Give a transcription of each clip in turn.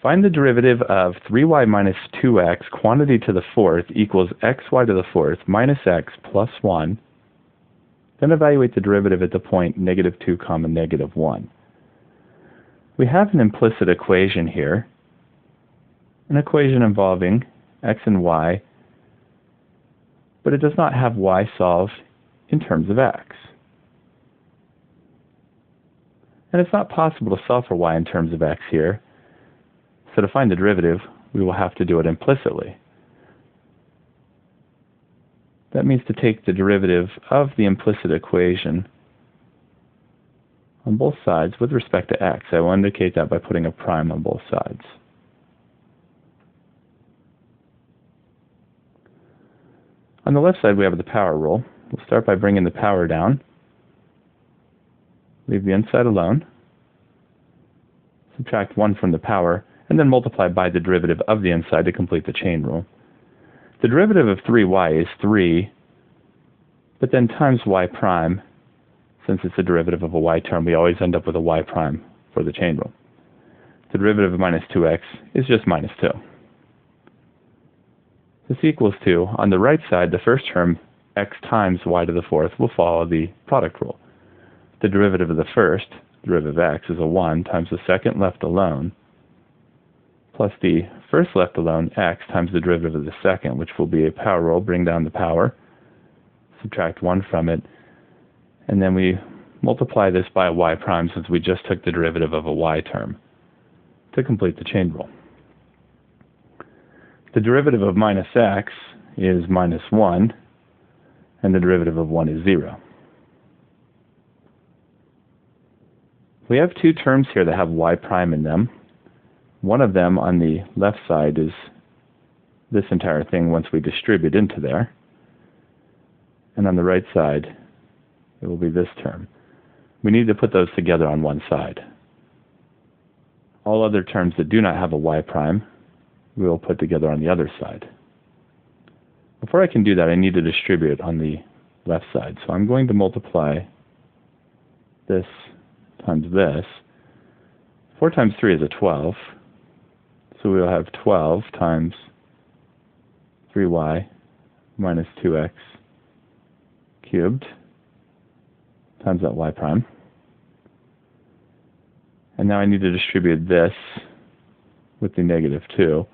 Find the derivative of 3y minus 2x quantity to the fourth equals xy to the fourth minus x plus 1. Then evaluate the derivative at the point negative 2 comma negative 1. We have an implicit equation here, an equation involving x and y, but it does not have y solved in terms of x. And it's not possible to solve for y in terms of x here. So to find the derivative, we will have to do it implicitly. That means to take the derivative of the implicit equation on both sides with respect to x. I will indicate that by putting a prime on both sides. On the left side, we have the power rule. We'll start by bringing the power down. Leave the inside alone. Subtract 1 from the power, and then multiply by the derivative of the inside to complete the chain rule. The derivative of 3y is 3, but then times y prime. Since it's a derivative of a y term, we always end up with a y prime for the chain rule. The derivative of minus 2x is just minus 2. This equals to, on the right side, the first term, x times y to the fourth, will follow the product rule. The derivative of the first, derivative of x, is a 1 times the second left alone, plus the first left alone, x, times the derivative of the second, which will be a power rule, bring down the power, subtract 1 from it, and then we multiply this by a y prime since we just took the derivative of a y term to complete the chain rule. The derivative of minus x is minus 1, and the derivative of 1 is 0. We have two terms here that have y prime in them. One of them on the left side is this entire thing once we distribute into there. And on the right side, it will be this term. We need to put those together on one side. All other terms that do not have a y prime, we will put together on the other side. Before I can do that, I need to distribute on the left side. So I'm going to multiply this times this. 4 times 3 is a 12. So we will have 12 times 3y minus 2x cubed times that y prime. And now I need to distribute this with the negative 2.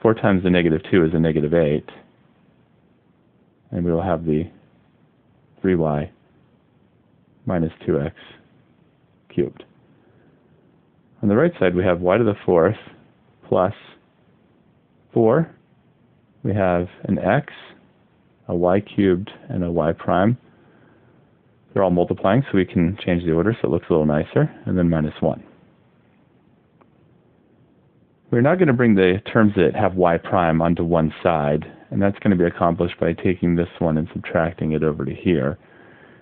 4 times the negative 2 is a negative 8. And we will have the 3y minus 2x cubed. On the right side, we have y to the fourth plus 4. We have an x, a y cubed, and a y prime. They're all multiplying, so we can change the order so it looks a little nicer, and then minus 1. We're now going to bring the terms that have y prime onto one side, and that's going to be accomplished by taking this one and subtracting it over to here.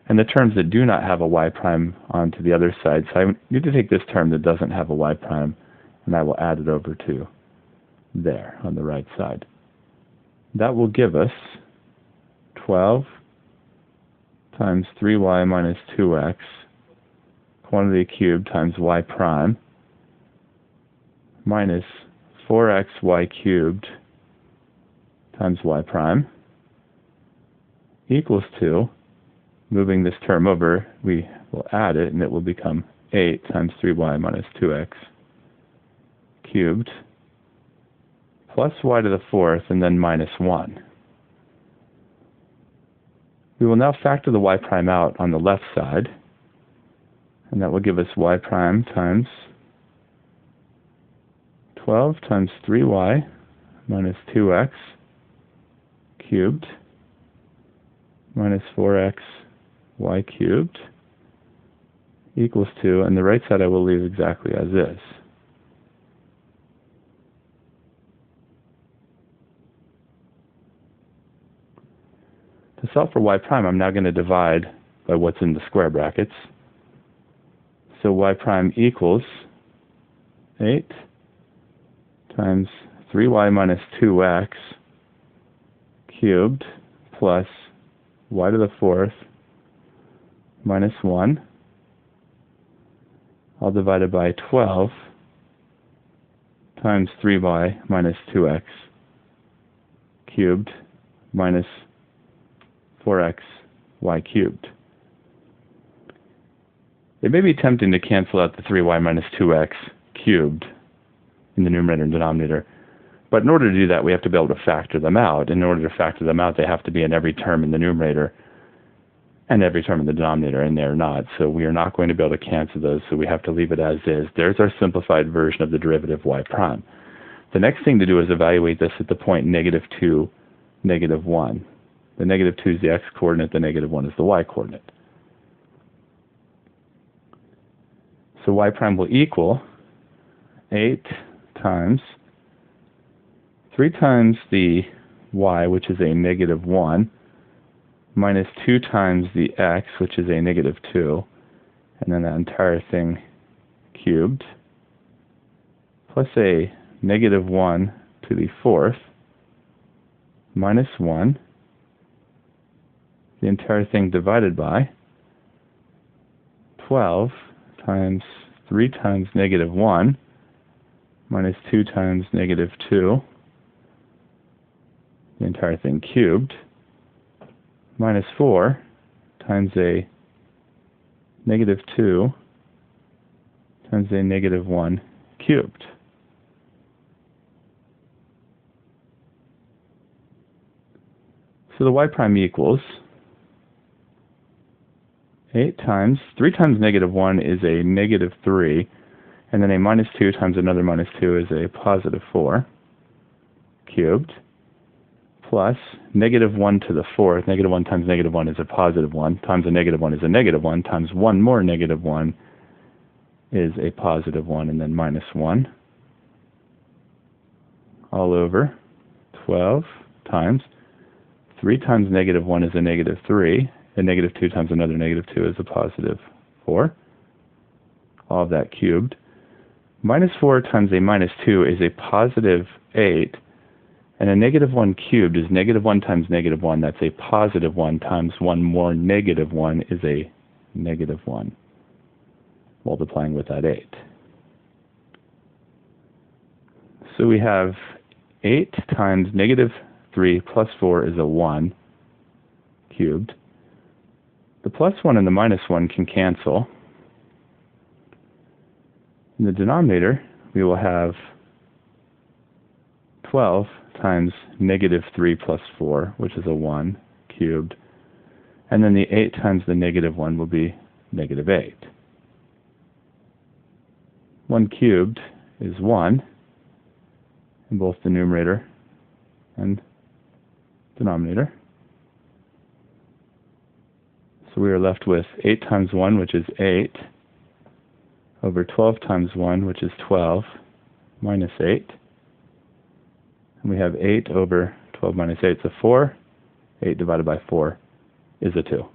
And the terms that do not have a y prime onto the other side, so I need to take this term that doesn't have a y prime, and I will add it over to there on the right side. That will give us 12 times 3y minus 2x quantity cubed times y prime minus 4xy cubed times y prime equals to, moving this term over, we will add it, and it will become 8 times 3y minus 2x cubed plus y to the fourth, and then minus 1. We will now factor the y prime out on the left side, and that will give us y prime times 12 times 3y minus 2x cubed minus 4x y cubed equals to, and the right side I will leave exactly as is. To solve for y prime, I'm now going to divide by what's in the square brackets. So y prime equals 8 times 3y minus 2x cubed plus y to the fourth minus 1, all divided by 12 times 3y minus 2x cubed minus 4x y cubed. It may be tempting to cancel out the 3y minus 2x cubed in the numerator and denominator, but in order to do that, we have to be able to factor them out. In order to factor them out, they have to be in every term in the numerator and every term in the denominator, and they're not. So we are not going to be able to cancel those, so we have to leave it as is. There's our simplified version of the derivative y prime. The next thing to do is evaluate this at the point -2, -1. The -2 is the x-coordinate, the -1 is the y-coordinate. So y prime will equal 8 times 3 times the y, which is a -1, minus 2 times the x, which is a -2, and then that entire thing cubed, plus a -1 to the 4th, minus 1, the entire thing divided by 12 times 3 times -1 minus 2 times -2, the entire thing cubed, minus 4 times a -2 times a -1 cubed. So the y prime equals 8 times, 3 times -1 is a -3, and then a -2 times another -2 is a +4 cubed, plus -1 to the 4th, -1 times -1 is a +1, times a -1 is a -1, times one more -1 is a +1, and then -1, all over 12 times 3 times -1 is a -3, and -2 times another -2 is a +4, all of that cubed. -4 times a -2 is a +8, and a -1 cubed is -1 times -1, that's a +1, times one more -1 is a -1, multiplying with that 8. So we have 8 times -3 plus 4 is a 1 cubed. The +1 and the -1 can cancel. In the denominator, we will have 12 times -3 plus 4, which is a 1 cubed. And then the 8 times the -1 will be -8. 1 cubed is 1 in both the numerator and denominator. So we are left with 8 times 1, which is 8, over 12 times 1, which is 12, minus 8. And we have 8 over 12 minus 8 is a 4. 8 divided by 4 is a 2.